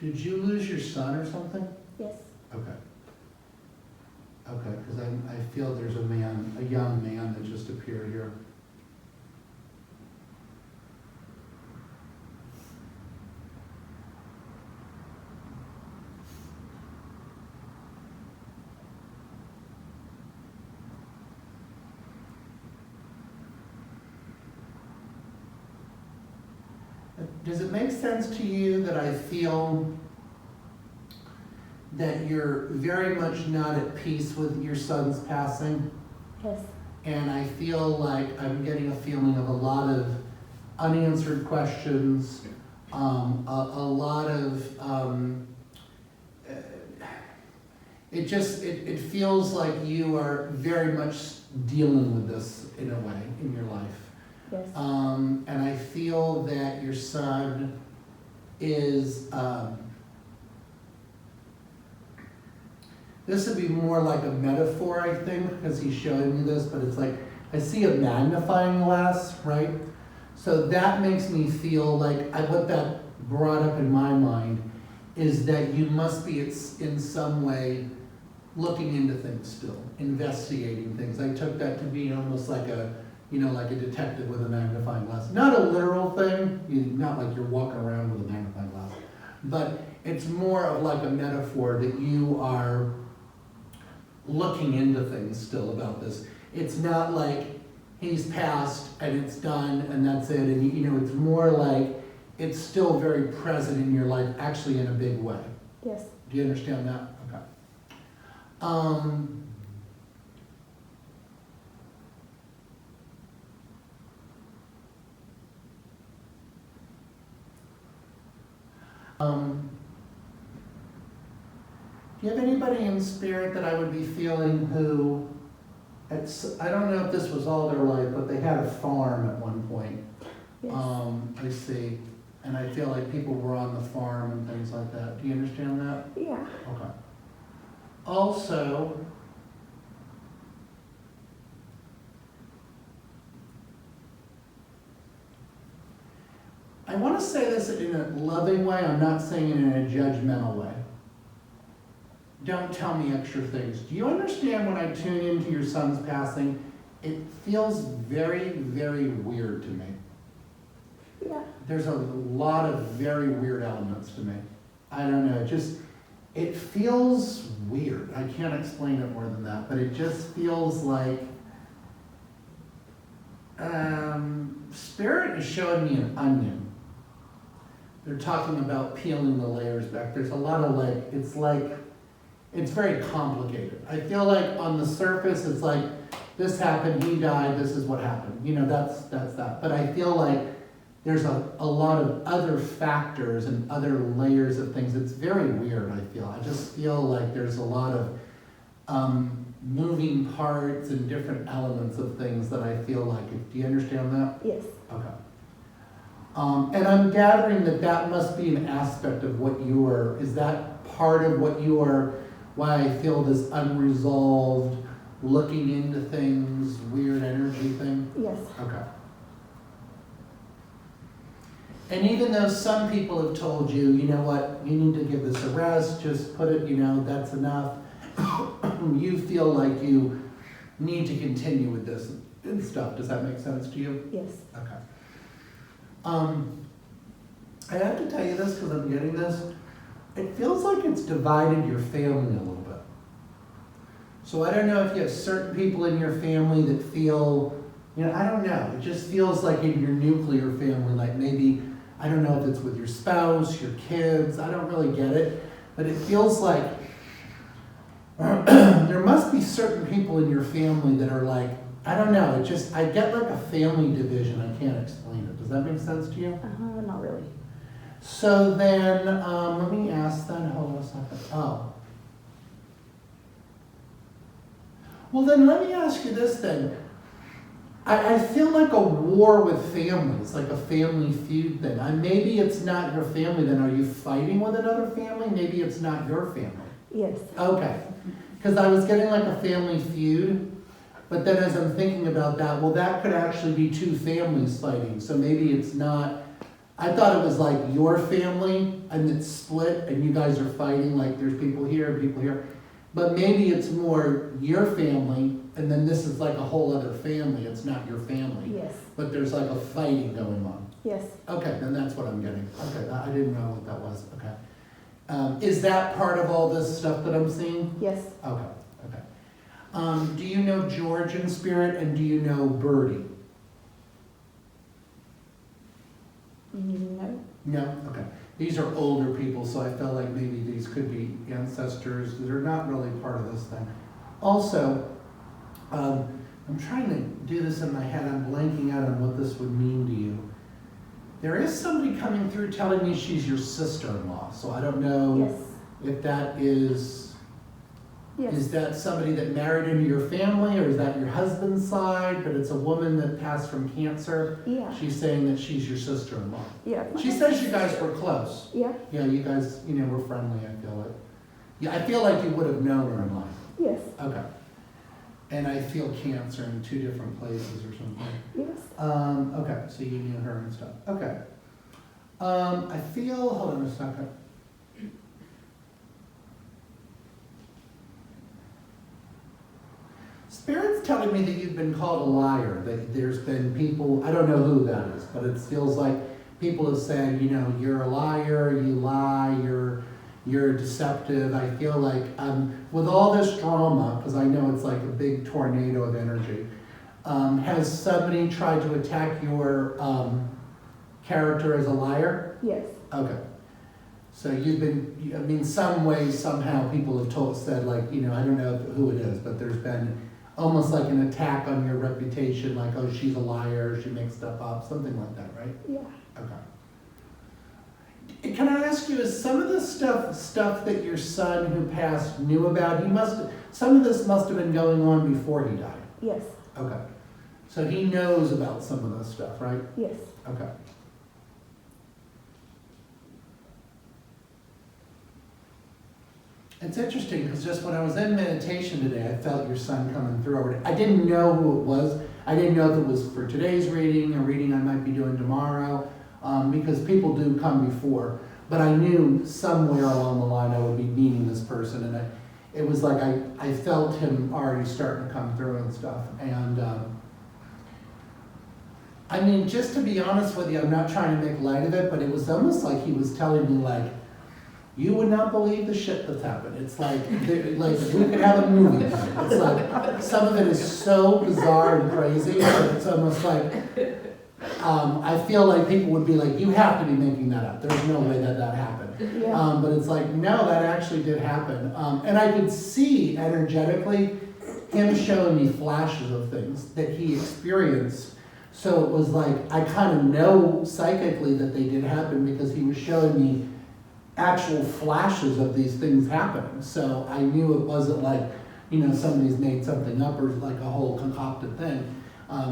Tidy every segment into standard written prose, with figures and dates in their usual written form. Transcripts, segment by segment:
Did you lose your son or something? Yes. Okay. Okay, because I feel there's a man, a young man that just appeared here. Does it make sense to you that I feel that you're very much not at peace with your son's passing? Yes. And I feel like I'm getting a feeling of a lot of unanswered questions, a lot of, it feels like you are very much dealing with this in a way in your life. Yes. And I feel that your son is, this would be more like a metaphor, I think, because he's showing me this, but it's like, I see a magnifying glass, right? So that makes me feel like, what that brought up in my mind is that you must be in some way looking into things still, investigating things. I took that to be almost like a, like a detective with a magnifying glass. Not a literal thing, not like you're walking around with a magnifying glass, but it's more of like a metaphor that you are looking into things still about this. It's not like he's passed and it's done and that's it, and it's more like it's still very present in your life, actually in a big way. Yes. Do you understand that? Okay. Do you have anybody in spirit that I would be feeling who, I don't know if this was all their life, but they had a farm at one point. Yes. I see. And I feel like people were on the farm and things like that. Do you understand that? Yeah. Okay. Also, I want to say this in a loving way. I'm not saying it in a judgmental way. Don't tell me extra things. Do you understand when I tune into your son's passing? It feels very, very weird to me. Yeah. There's a lot of very weird elements to me. I don't know, it feels weird. I can't explain it more than that, but it just feels like, Spirit is showing me an onion. They're talking about peeling the layers back. There's a lot of it's very complicated. I feel like on the surface, it's like, this happened, he died, this is what happened. That's that. But I feel like there's a lot of other factors and other layers of things. It's very weird, I feel. I just feel like there's a lot of moving parts and different elements of things that I feel like. Do you understand that? Yes. Okay. And I'm gathering that must be an aspect of what is that part of what why I feel this unresolved, looking into things, weird energy thing? Yes. Okay. And even though some people have told you, you know what, you need to give this a rest, just put it, that's enough, you feel like you need to continue with this and stuff. Does that make sense to you? Yes. Okay. I have to tell you this because I'm getting this. It feels like it's divided your family a little bit. So I don't know if you have certain people in your family that feel, I don't know. It just feels like in your nuclear family, like maybe, I don't know if it's with your spouse, your kids, I don't really get it. But it feels like there must be certain people in your family that are like, I don't know, I get like a family division. I can't explain it. Does that make sense to you? Not really. So then, let me ask then, hold on a second. Oh. Well then, let me ask you this then. I feel like a war with families, like a family feud thing. Maybe it's not your family then. Are you fighting with another family? Maybe it's not your family. Yes. Okay. Because I was getting like a family feud, but then as I'm thinking about that, well, that could actually be two families fighting. So maybe it's not I thought it was like your family and it's split and you guys are fighting, like there's people here and people here. But maybe it's more your family and then this is like a whole other family, it's not your family. Yes, But there's like a fighting going on. yes, Okay, then that's what I'm getting. Okay, I didn't know what that was, okay. Is that part of all this stuff that I'm seeing? yes. Okay, okay. Do you know George in spirit and do you know Birdie? No, No? Okay. These are older people, so I felt like maybe these could be ancestors that are not really part of this thing. Also, I'm trying to do this in my head, I'm blanking out on what this would mean to you. There is somebody coming through telling me she's your sister-in-law, so I don't know yes, if that is yes, that somebody that married into your family, or is that your husband's side, but it's a woman that passed from cancer? yeah, She's saying that she's your sister-in-law. yeah. She says you guys were close. Yeah, Yeah, you guys, were friendly, I feel like. Yeah, I feel like you would have known her in life. yes, Okay. And I feel cancer in 2 different places or something. yes, Okay, so you knew her and stuff. Okay. I feel, hold on a second. Spirit's telling me that you've been called a liar, that there's been people, I don't know who that is, but it feels like people have said, you're a liar, you lie, you're deceptive. I feel like with all this drama, because I know it's like a big tornado of energy, has somebody tried to attack your character as a liar? yes, Okay. So you've been, some way, somehow people have said like, I don't know who it is, but there's been almost like an attack on your reputation, like, oh, she's a liar, she makes stuff up, something like that, right? yeah. Okay. Can I ask you, is some of this stuff that your son who passed knew about, some of this must have been going on before he died? Yes, Okay. So he knows about some of this stuff, right? yes, Okay. It's interesting because just when I was in meditation today, I felt your son coming through. I didn't know who it was. I didn't know if it was for today's reading, a reading I might be doing tomorrow, because people do come before. But I knew somewhere along the line I would be meeting this person, and it was like I felt him already starting to come through and stuff. And I mean, just to be honest with you, I'm not trying to make light of it, but it was almost like he was telling me like, you would not believe the shit that's happened. It's like we could have a movie. It's like some of it is so bizarre and crazy. It's almost like I feel like people would be like, you have to be making that up. There's no way that happened. yeah, But it's like, no, that actually did happen. And I could see energetically him showing me flashes of things that he experienced. So it was like I kind of know psychically that they did happen because he was showing me actual flashes of these things happening. So I knew it wasn't like, somebody's made something up or like a whole concocted thing.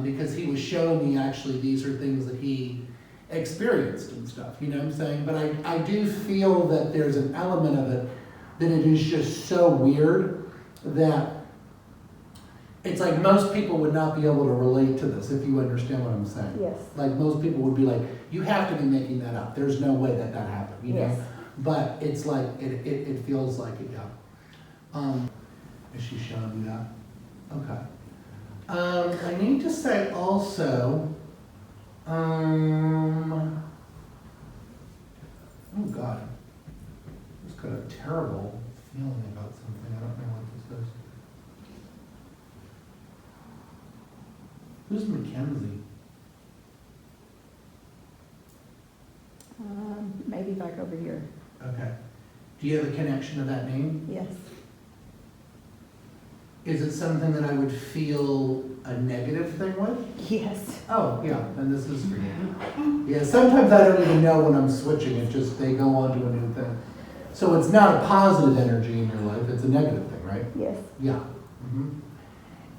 Because he was showing me actually these are things that he experienced and stuff, you know what I'm saying? But I do feel that there's an element of it that it is just so weird that it's like most people would not be able to relate to this, if you understand what I'm saying. yes, Like most people would be like, you have to be making that up. There's no way that happened, you know? yes. But it's like, it feels like it, yeah. Is she showing me that? Okay. I need to say also, oh God, I just got a terrible feeling about something. I don't know what this is. Who's Mackenzie? Maybe back over here. Okay. Do you have a connection to that name? Yes, Is it something that I would feel a negative thing with? yes, Oh, yeah, then this is for you. Yeah, sometimes I don't even know when I'm switching, it just, they go on to a new thing. So it's not a positive energy in your life, it's a negative thing, right? yes, Yeah. Mhm.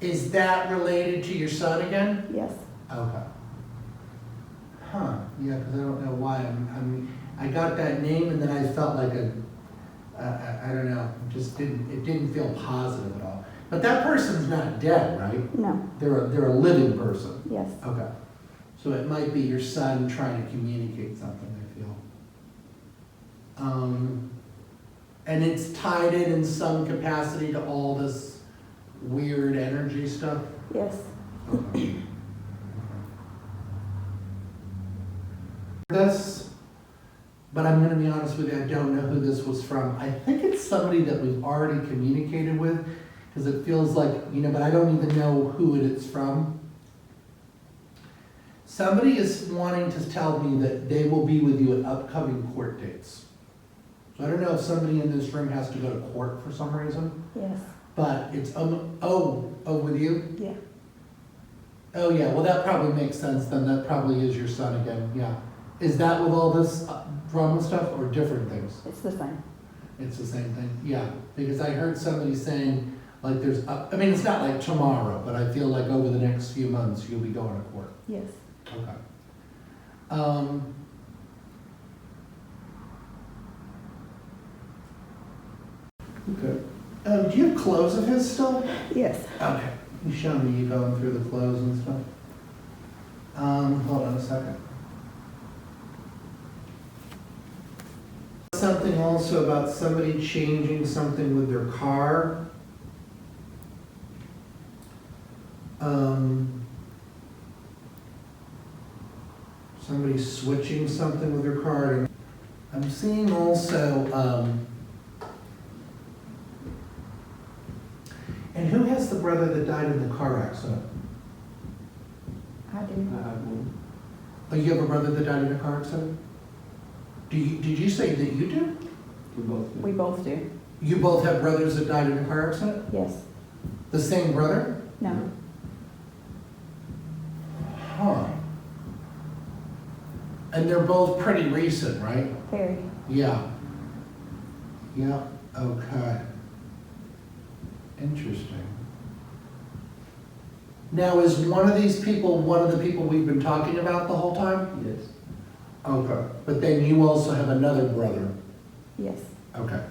Is that related to your son again? yes, Okay. Huh, yeah, because I don't know why, I got that name and then I felt like I don't know, it didn't feel positive at all. But that person's not dead, right? no, They're a living person. yes, Okay. So it might be your son trying to communicate something, I feel. And it's tied in some capacity to all this weird energy stuff? Yes. Okay. This, but I'm gonna be honest with you, I don't know who this was from. I think it's somebody that we've already communicated with, because it feels like, but I don't even know who it's from. Somebody is wanting to tell me that they will be with you at upcoming court dates. So I don't know if somebody in this room has to go to court for some reason, Yes. but it's, with you? Yeah. Oh, yeah, well, that probably makes sense then, that probably is your son again, yeah. Is that with all this drama stuff or different things? It's the same. It's the same thing, yeah, because I heard somebody saying, like, it's not like tomorrow, but I feel like over the next few months, you'll be going to court. Yes. Okay. Okay. Do you have clothes of his still? Yes. Okay. You showed me you going through the clothes and stuff. Hold on a second. Something also about somebody changing something with their car. Somebody switching something with their car. I'm seeing also, and who has the brother that died in the car accident? I do. Oh, you have a brother that died in a car accident? Did you say that you do? We both do. You both have brothers that died in a car accident? Yes. The same brother? No. Huh. And they're both pretty recent, right? Very. Yeah. Yeah, okay. Interesting. Now, is one of these people one of the people we've been talking about the whole time? Yes. Okay. But then you also have another brother? Yes. Okay.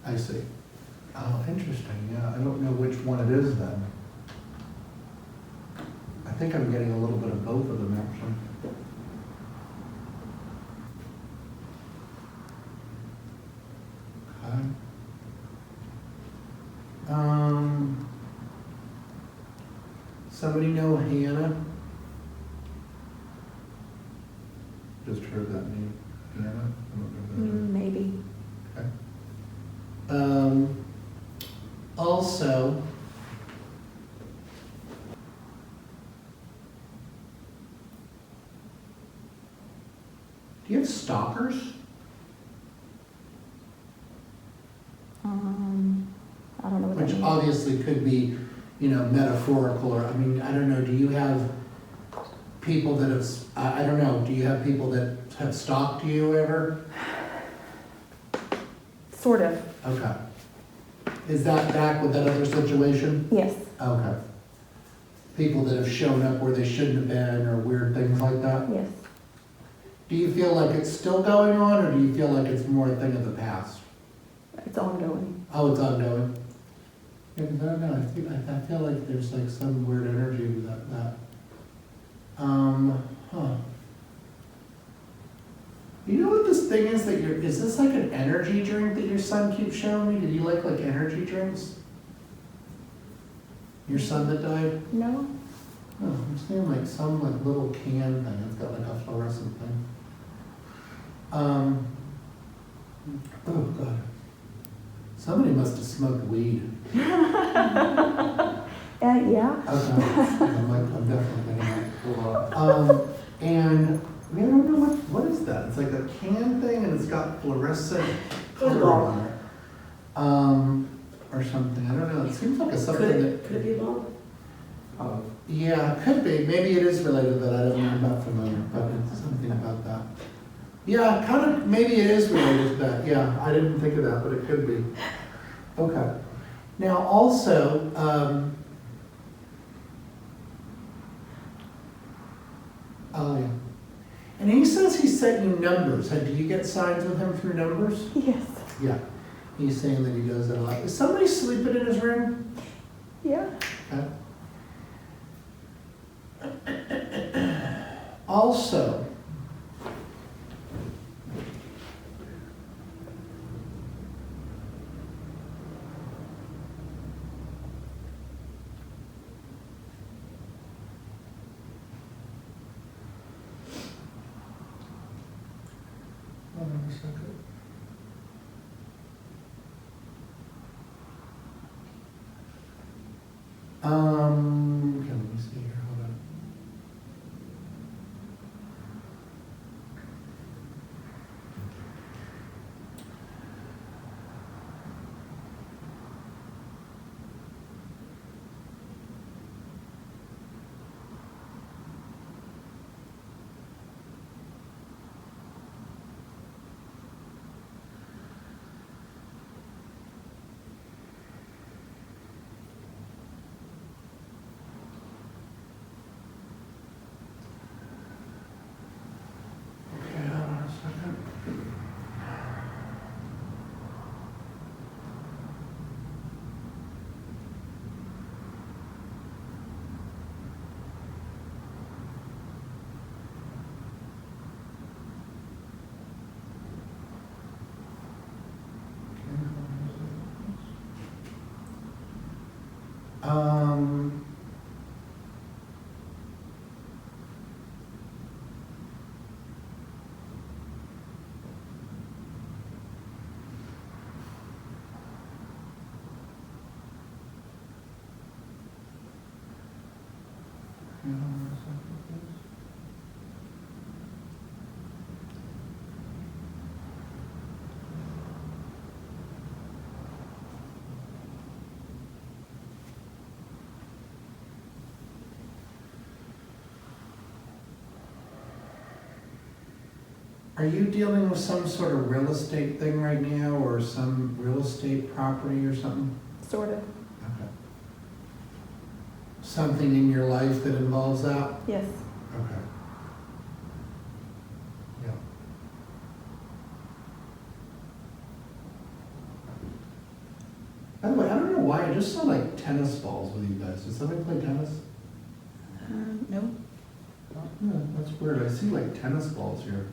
I see. Oh, interesting, yeah. I don't know which one it is then. I think I'm getting a little bit of both of them, actually. Okay. Somebody know Hannah? Just heard that name, Hannah? I don't know that. Maybe. Okay. Also, do you have stalkers? I don't know what that Which means. obviously could be, metaphorical, or, I don't know, do you have people that have, I don't know, do you have people that have stalked you ever? Sort of. Okay. Is that back with that other situation? Yes. Okay. People that have shown up where they shouldn't have been, or weird things like that? Yes. Do you feel like it's still going on, or do you feel like it's more a thing of the past? It's ongoing. Oh, it's ongoing? Yeah, 'cause I don't know, I feel like there's like some weird energy with that. Huh. You know what this thing is that is this like an energy drink that your son keeps showing me? Did you like energy drinks? Your son that died? No? Oh, I'm seeing like some little can thing, it's got like a fluorescent thing. Oh God. Somebody must have smoked weed. Yeah. Okay, I'm definitely not. And I don't know what is that? It's like a can thing and it's got fluorescent color on it. Or something, I don't know, it seems like something that. Could it be a bomb? Yeah, it could be, maybe it is related to that, I'm not familiar, but it's something about that. Yeah, kind of, maybe it is related to that, yeah, I didn't think of that, but it could be. Okay. Now, also, oh yeah. And he says he sent you numbers, do you get signs with him through numbers? Yes. Yeah, he's saying that he does that a lot. Is somebody sleeping in his room? Yeah. Okay. Also, hold on a second. Okay, let me see here, hold on. Okay, hold on a second. Um, hold on a second, please. Are you dealing with some sort of real estate thing right now, or some real estate property or something? Sort of. Okay. Something in your life that involves that? Yes. Okay. Yeah. By the way, I don't know why, I just saw like tennis balls with you guys. Does somebody play tennis? No. Yeah, that's weird. I see like tennis balls here.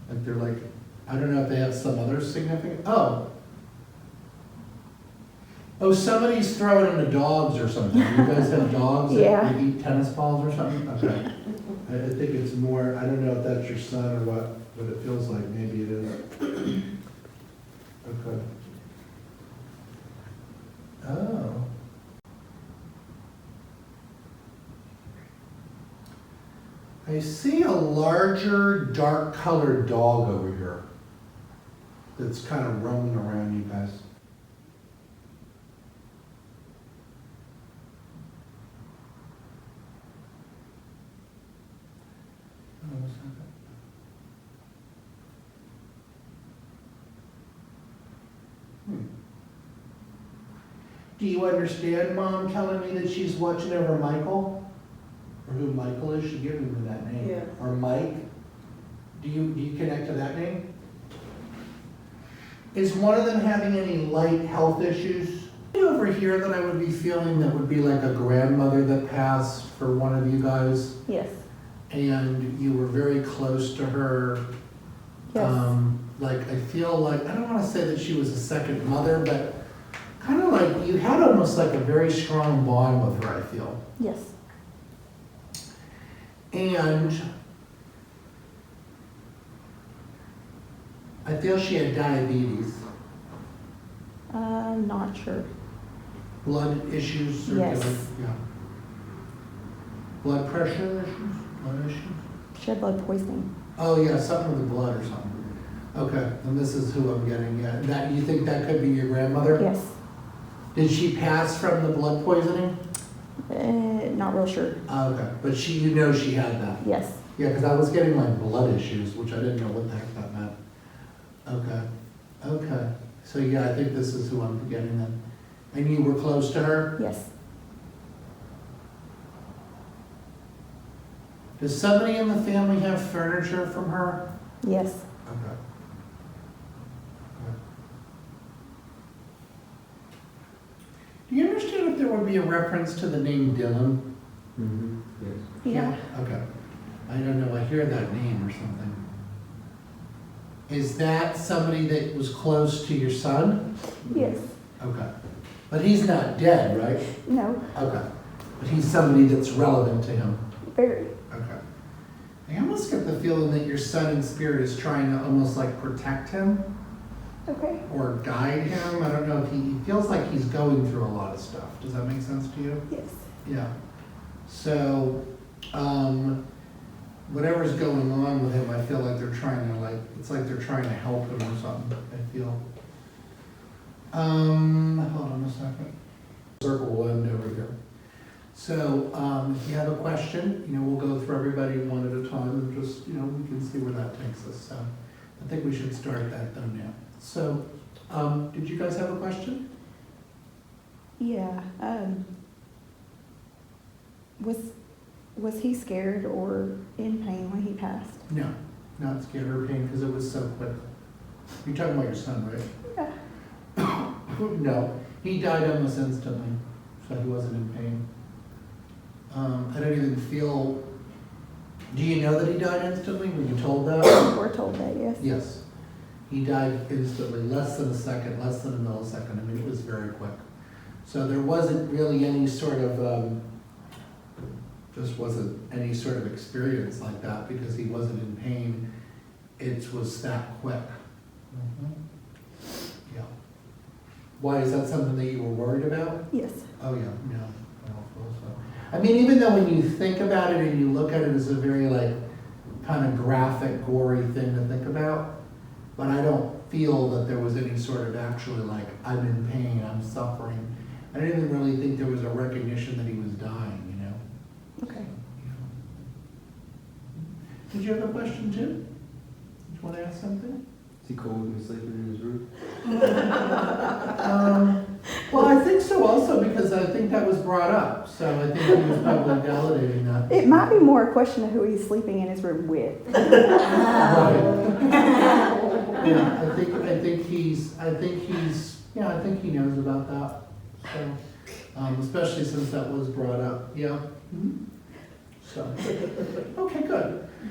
Like they're like, I don't know if they have some other significant, oh. Oh, somebody's throwing in the dogs or something. You guys have dogs Yeah. that eat tennis balls or something? Okay. I think it's more, I don't know if that's your son or what it feels like. Maybe it is. Okay. Oh. I see a larger, dark-colored dog over here that's kind of roaming around you guys. Hold on a second. Do you understand Mom telling me that she's watching over Michael? Or who Michael is? She giving me that name. Yes. Or Mike? Do you connect to that name? Is one of them having any light health issues? Over here that I would be feeling that would be like a grandmother that passed for one of you guys, Yes. and you were very close to her. Yes. Like I feel like, I don't want to say that she was a second mother, but kind of like you had almost like a very strong bond with her, I feel. Yes. And I feel she had diabetes, Not sure. blood issues, Yes. yeah. Blood pressure issues, blood issues. She had blood poisoning. Oh yeah, something with the blood or something. Okay, and this is who I'm getting at. That, you think that could be your grandmother? Yes. Did she pass from the blood poisoning? Not real sure. Okay, but you know she had that. Yes. Yeah, because I was getting like blood issues, which I didn't know what the heck that meant. Okay, okay. So yeah, I think this is who I'm getting then. And you were close to her? Yes. Does somebody in the family have furniture from her? Yes. Okay. Do you understand if there would be a reference to the name Dylan? Mm-hmm, yes. Yeah. Okay. I don't know, I hear that name or something. Is that somebody that was close to your son? Yes. Okay. But he's not dead, right? No. Okay. But he's somebody that's relevant to him. Very. Okay. I almost get the feeling that your son in spirit is trying to almost like protect him Okay. or guide him. I don't know if he feels like he's going through a lot of stuff. Does that make sense to you? Yes. Yeah. So, whatever's going on with him, I feel like they're trying to it's like they're trying to help him or something, I feel. Hold on a second. Circle will end over here. So, if you have a question, we'll go through everybody one at a time and just, we can see where that takes us. So, I think we should start that though now. So, did you guys have a question? Yeah. Was he scared or in pain when he passed? No, not scared or pain because it was so quick. You're talking about your son, right? Yeah. No, he died almost instantly, so he wasn't in pain. I don't even feel, do you know that he died instantly? Were you told that? We're told that, yes. Yes. He died instantly, less than a second, less than a millisecond. I mean, it was very quick. So there wasn't really any sort of, just wasn't any sort of experience like that because he wasn't in pain. It was that quick. Yeah. Why, is that something that you were worried about? Yes. Oh, yeah, no, I don't feel so. I mean, even though when you think about it and you look at it as a very kind of graphic, gory thing to think about, but I don't feel that there was any sort of actually I'm in pain, I'm suffering. I didn't even really think there was a recognition that he was dying, Okay. Did you have a question too? Did you want to ask something? Is he cool with me sleeping in his room? Well, I think so also because I think that was brought up. So I think he was probably validating that. It might be more a question of who he's sleeping in his room with. Right. Yeah, I think he knows about that. So, especially since that was brought up. Yeah. So, okay, good.